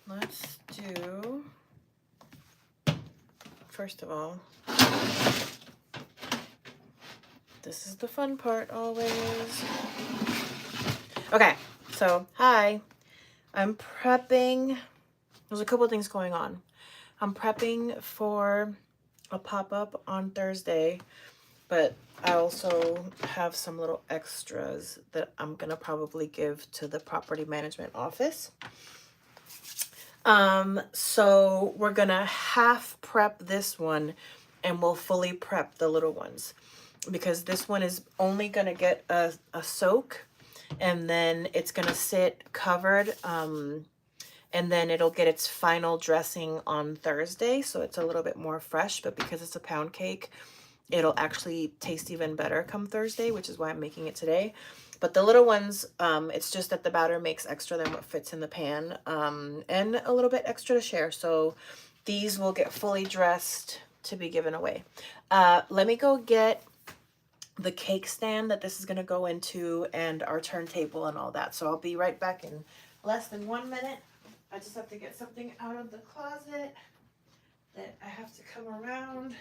let's do, first of all, this is the fun part always. Okay, so hi, I'm prepping. There's a couple things going on. I'm prepping for a pop-up on Thursday, but I also have some little extras that I'm gonna probably give to the property management office. So we're gonna half prep this one and we'll fully prep the little ones, because this one is only gonna get a soak, and then it's gonna sit covered, and then it'll get its final dressing on Thursday, so it's a little bit more fresh. But because it's a pound cake, it'll actually taste even better come Thursday, which is why I'm making it today. But the little ones, it's just that the batter makes extra than what fits in the pan, and a little bit extra to share. So these will get fully dressed to be given away. Let me go get the cake stand that this is going to go into and our turntable and all that. So I'll be right back in less than 1 minute. I just have to get something out of the closet that I have to come around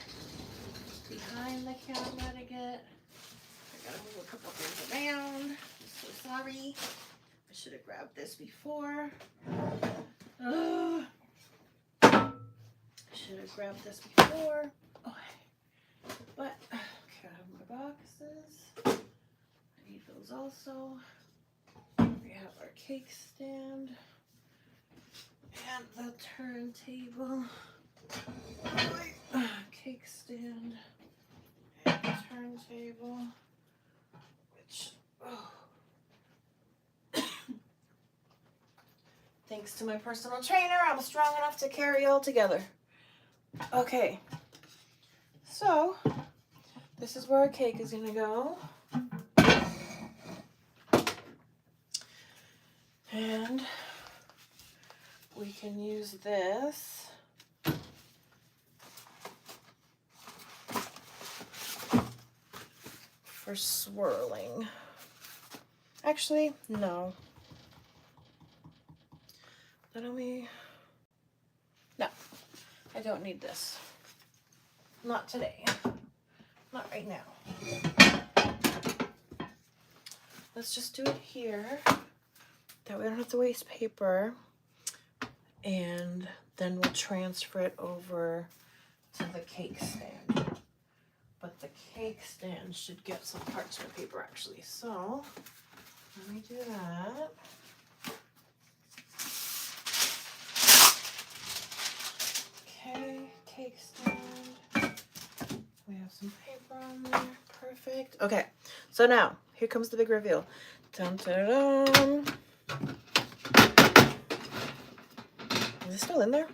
behind the camera to get. I gotta move a couple things around. I'm so sorry. I should have grabbed this before. I should have grabbed this before. Okay. But, okay, I have my boxes. I need those also. We have our cake stand and the turntable. Cake stand and turntable, which, thanks to my personal trainer, I'm strong enough to carry all together. Okay, so this is where our cake is gonna go. And we can use this for swirling. Actually, no. No, I don't need this. Not today. Not right now. Let's just do it here. That way I don't have to waste paper. And then we'll transfer it over to the cake stand. But the cake stand should get some parchment paper actually. So let me do that. Okay, cake stand. We have some paper on there. Perfect. Okay, so now here comes the big reveal. Dun, dun, dun. Is it still in there?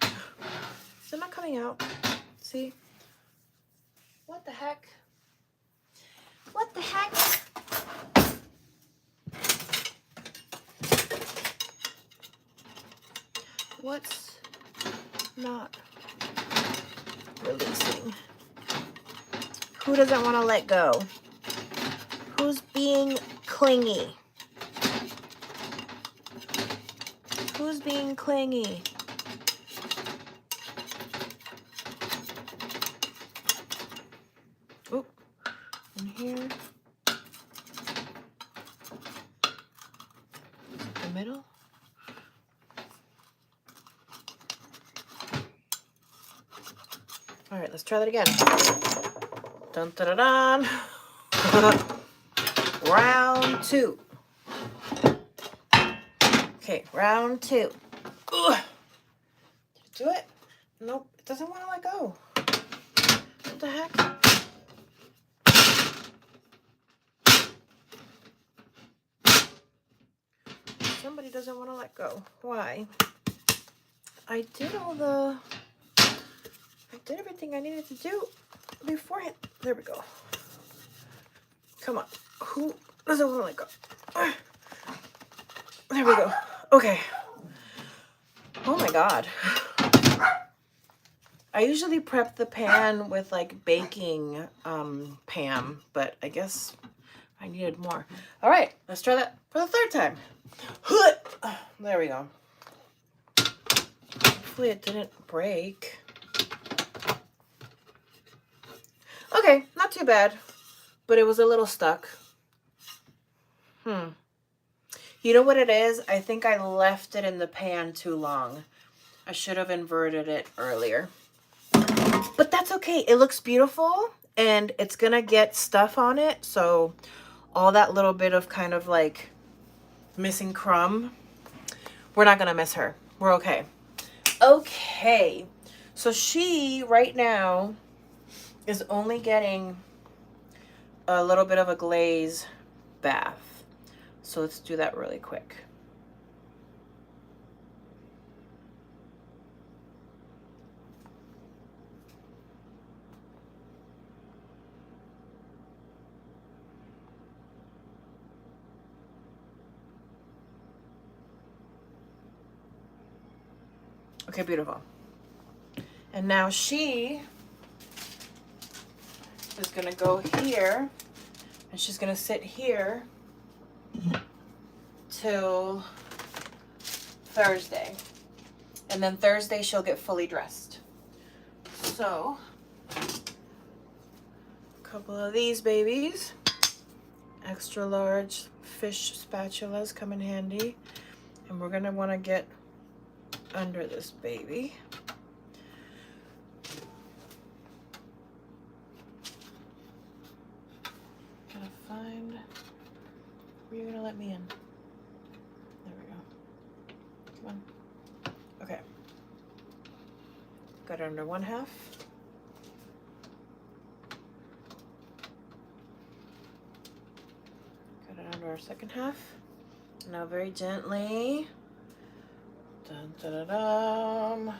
Is it not coming out? See? What the heck? What the heck? What's not releasing? Who doesn't want to let go? Who's being clingy? Who's being clingy? Oh, in here. The middle. All right, let's try that again. Dun dun dun dun. Round two. Okay, round two. Ugh. Did it do it? Nope, it doesn't want to let go. What the heck? Somebody doesn't want to let go. Why? I did everything I needed to do beforehand. There we go. Come on. Who doesn't want to let go? There we go. Okay. Oh my God. I usually prep the pan with like baking Pam, but I guess I needed more. All right, let's try that for the third time. There we go. Hopefully it didn't break. Okay, not too bad, but it was a little stuck. You know what it is? I think I left it in the pan too long. I should have inverted it earlier. But that's okay. It looks beautiful, and it's going to get stuff on it. So all that little bit of kind of like missing crumb, we're not going to miss her. We're okay. Okay. So she right now is only getting a little bit of a glaze bath. So let's do that really quick. Okay, beautiful. And now she is gonna go here, and she's gonna sit here till Thursday. And then Thursday she'll get fully dressed. So, a couple of these babies. Extra large fish spatulas come in handy. And we're gonna wanna get under this baby. Gotta find, where are you gonna let me in? There we go. Come on. Okay. Got it under one half. Got it under our second half. Now very gently. Dun, dun, dun, dun.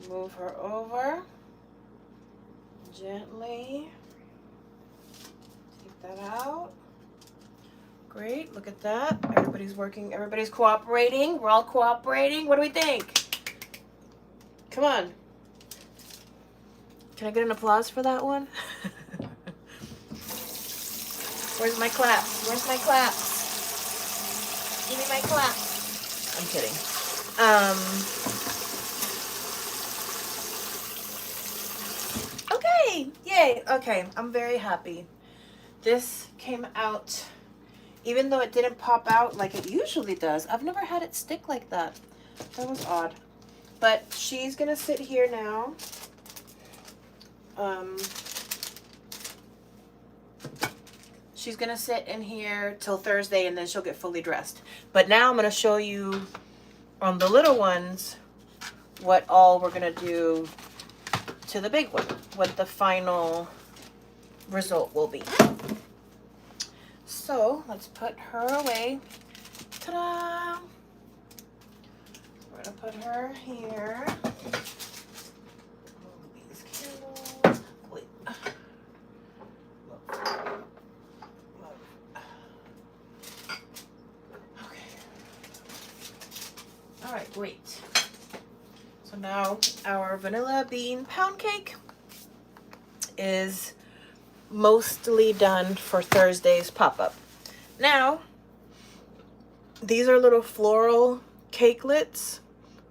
Move her over. Gently. Take that out. Great, look at that. Everybody's working, everybody's cooperating. We're all cooperating. What do we think? Come on. Can I get an applause for that one? Where's my claps? Where's my claps? Give me my claps. I'm kidding. Okay, yay. Okay, I'm very happy. This came out, even though it didn't pop out like it usually does. I've never had it stick like that. That was odd. But she's gonna sit here now. She's gonna sit in here till Thursday, and then she'll get fully dressed. But now I'm gonna show you on the little ones what all we're gonna do to the big one, what the final result will be. So let's put her away. Ta-da! We're gonna put her here. Move these candles. Wait. Okay. All right, great. So now our vanilla bean pound cake is mostly done for Thursday's pop-up. Now, these are little floral cakelets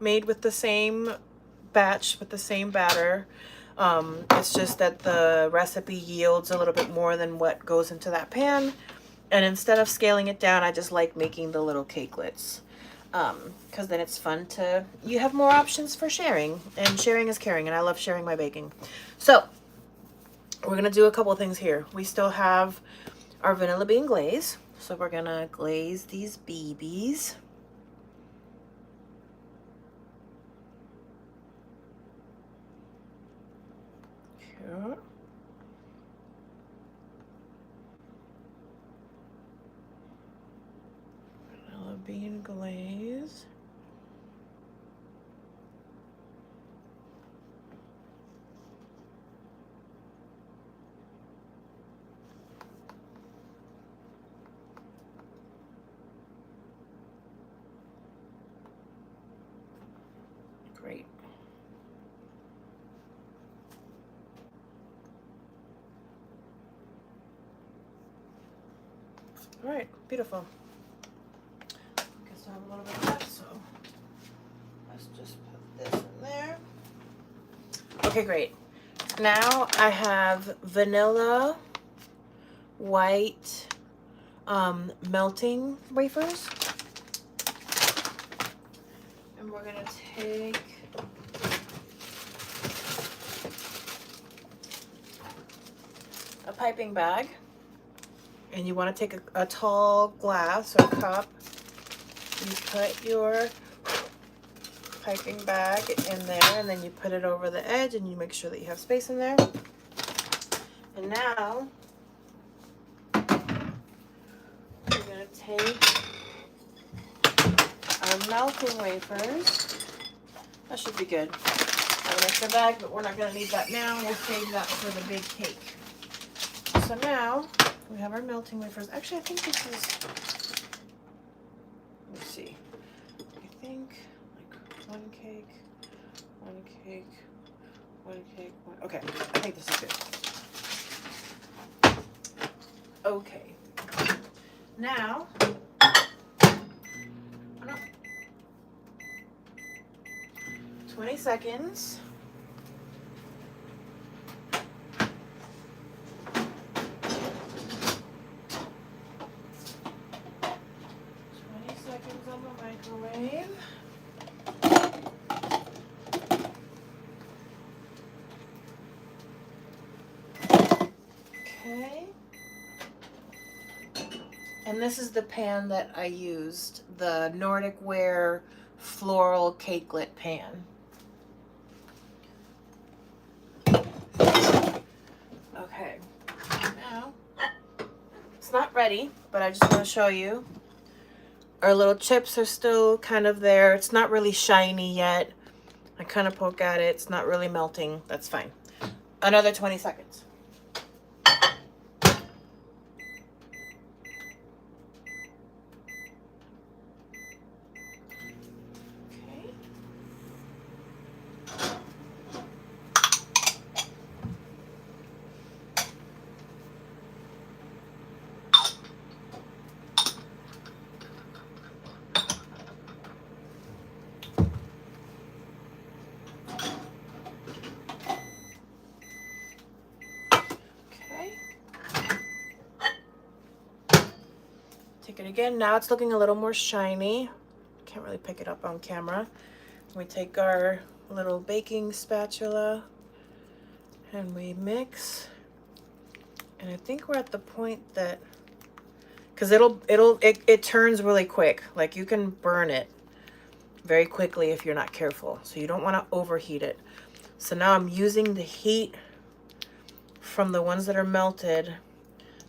made with the same batch, with the same batter. It's just that the recipe yields a little bit more than what goes into that pan. And instead of scaling it down, I just like making the little cakelets. Because then it's fun to, you have more options for sharing. And sharing is caring, and I love sharing my baking. So, we're going to do a couple of things here. We still have our vanilla bean glaze. So we're going to glaze these BBs. Cute. Vanilla bean glaze. Great. All right, beautiful. Guess I have a little bit left, so Let's just put this in there. Okay, great. Now I have vanilla white melting wafers. And we're gonna take a piping bag, and you want to take a tall glass or cup. You put your piping bag in there, and then you put it over the edge, and you make sure that you have space in there. And now we're going to take our melting wafers. That should be good. I have an extra bag, but we're not going to need that now. We'll save that for the big cake. So now we have our melting wafers. Actually, I think this is, let me see. I think like one cake, one cake, one cake, one. Okay, I think this is good. Okay. Now, 20 seconds. On the microwave. Okay. And this is the pan that I used, the Nordic Ware floral cakelet pan. Okay. Now, it's not ready, but I just want to show you. Our little chips are still kind of there. It's not really shiny yet. I kind of poke at it. It's not really melting. That's fine. Another 20 seconds. Okay. Take it again. Now it's looking a little more shiny. Can't really pick it up on camera. We take our little baking spatula and we mix. And I think we're at the point that, because it turns really quick. Like you can burn it very quickly if you're not careful. So you don't want to overheat it. So now I'm using the heat from the ones that are melted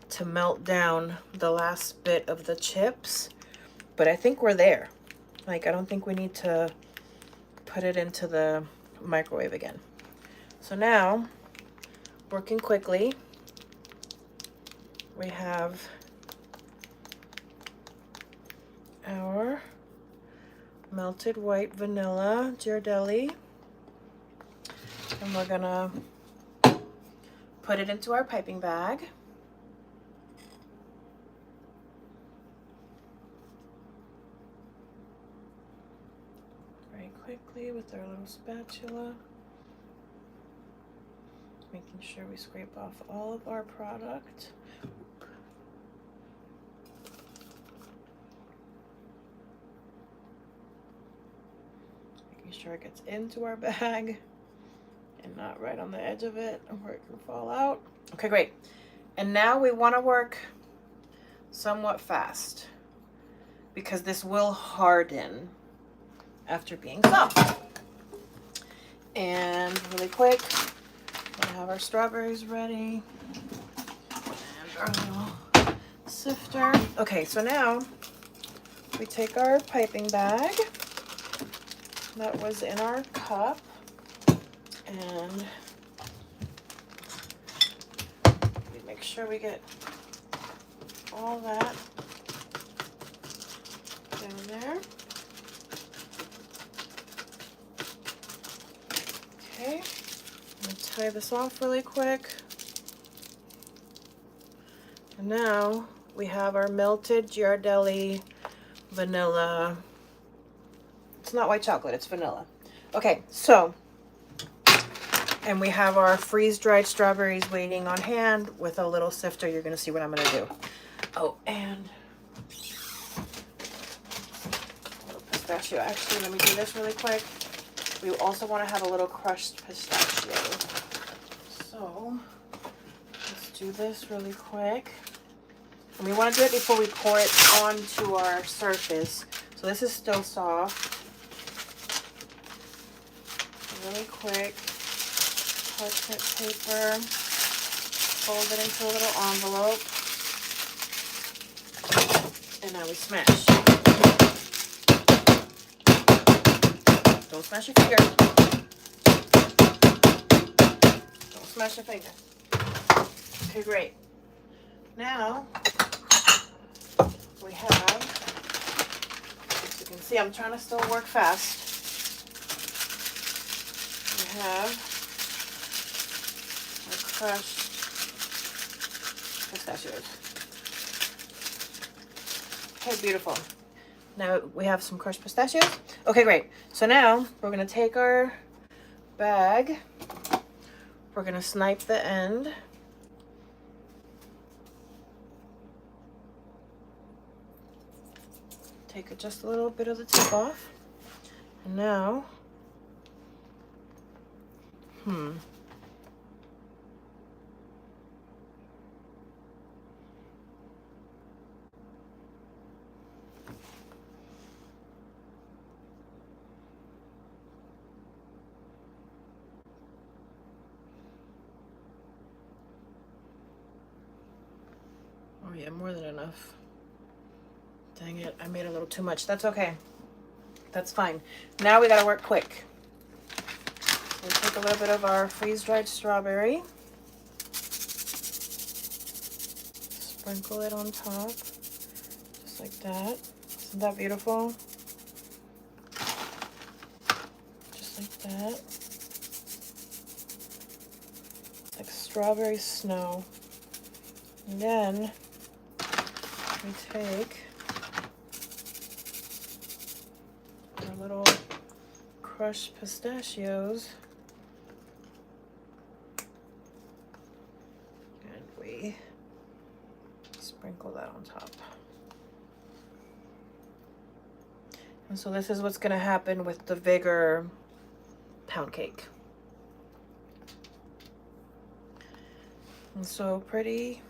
to melt down the last bit of the chips, but I think we're there. Like, I don't think we need to put it into the microwave again. So now, working quickly, we have our melted white vanilla Ghirardelli, and we're gonna put it into our piping bag. Quickly with our little spatula, making sure we scrape off all of our product. Making sure it gets into our bag and not right on the edge of it where it can fall out. Okay, great. And now we want to work somewhat fast because this will harden after being soft. And really quick, we have our strawberries ready and our little sifter. Okay, so now we take our piping bag that was in our cup and we make sure we get all that down there. Okay, I'm going to tie this off really quick. And now we have our melted Ghirardelli vanilla It's not white chocolate, it's vanilla. Okay, so, and we have our freeze-dried strawberries waiting on hand with a little sifter. You're gonna see what I'm gonna do. Oh, and a little pistachio. Actually, let me do this really quick. We also want to have a little crushed pistachio. So let's do this really quick. And we want to do it before we pour it onto our surface. So this is still soft. Really quick. Parchment paper. Fold it into a little envelope. And now we smash. Don't smash your finger. Don't smash your finger. Okay, great. Now, we have, as you can see, I'm trying to still work fast. We have our crushed pistachios. Okay, beautiful. Now we have some crushed pistachios. Okay, great. So now we're going to take our bag. We're going to snipe the end. Take just a little bit of the tip off. And now, oh yeah, more than enough. Dang it, I made a little too much. That's okay. That's fine. Now we gotta work quick. We'll take a little bit of our freeze-dried strawberry. Sprinkle it on top. Just like that. Isn't that beautiful? Just like that. It's like strawberry snow. And then we take our little crushed pistachios and we sprinkle that on top. And so this is what's going to happen with the Vigor pound cake. And so pretty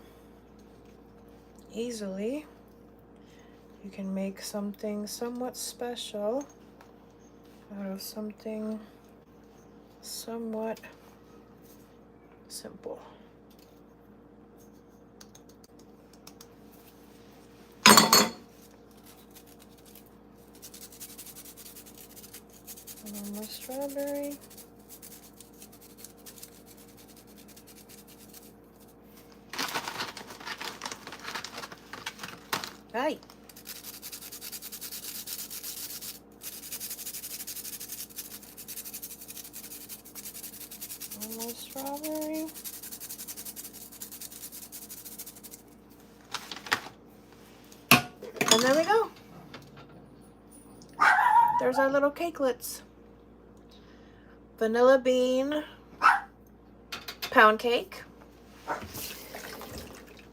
easily you can make something somewhat special out of something somewhat simple. A little more strawberry. Right. One more strawberry. And there we go. There's our little cakelets. Vanilla bean pound cake.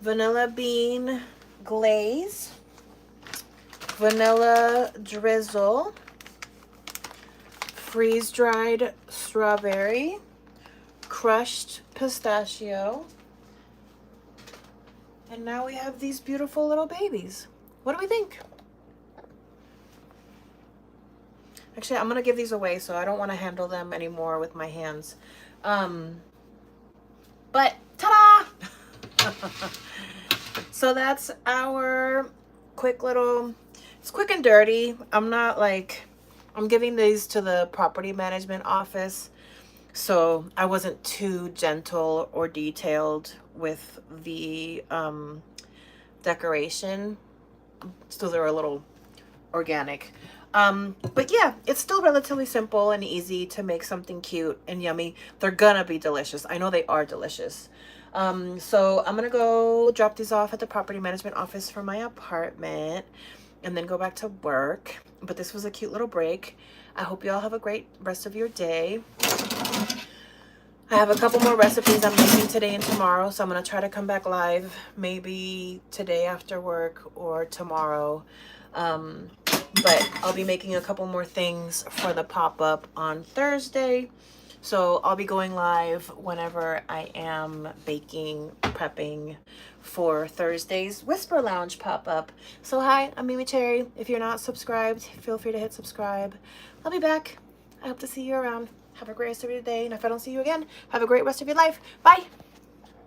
Vanilla bean glaze. Vanilla drizzle. Freeze-dried strawberry. Crushed pistachio. And now we have these beautiful little babies. What do we think? Actually, I'm gonna give these away, so I don't want to handle them anymore with my hands. But ta-da! So that's our quick little, it's quick and dirty. I'm not like, I'm giving these to the property management office, so I wasn't too gentle or detailed with the decoration. So they're a little organic. But yeah, it's still relatively simple and easy to make something cute and yummy. They're gonna be delicious. I know they are delicious. So I'm gonna go drop these off at the property management office for my apartment. and then go back to work. But this was a cute little break. I hope you all have a great rest of your day. I have a couple more recipes I'm making today and tomorrow, so I'm going to try to come back live maybe today after work or tomorrow. But I'll be making a couple more things for the pop-up on Thursday. So I'll be going live whenever I am baking, prepping for Thursday's Whisper Lounge pop-up. So hi, I'm MeMeCherry. If you're not subscribed, feel free to hit subscribe. I'll be back. I hope to see you around. Have a great rest of your day. And if I don't see you again, have a great rest of your life. Bye.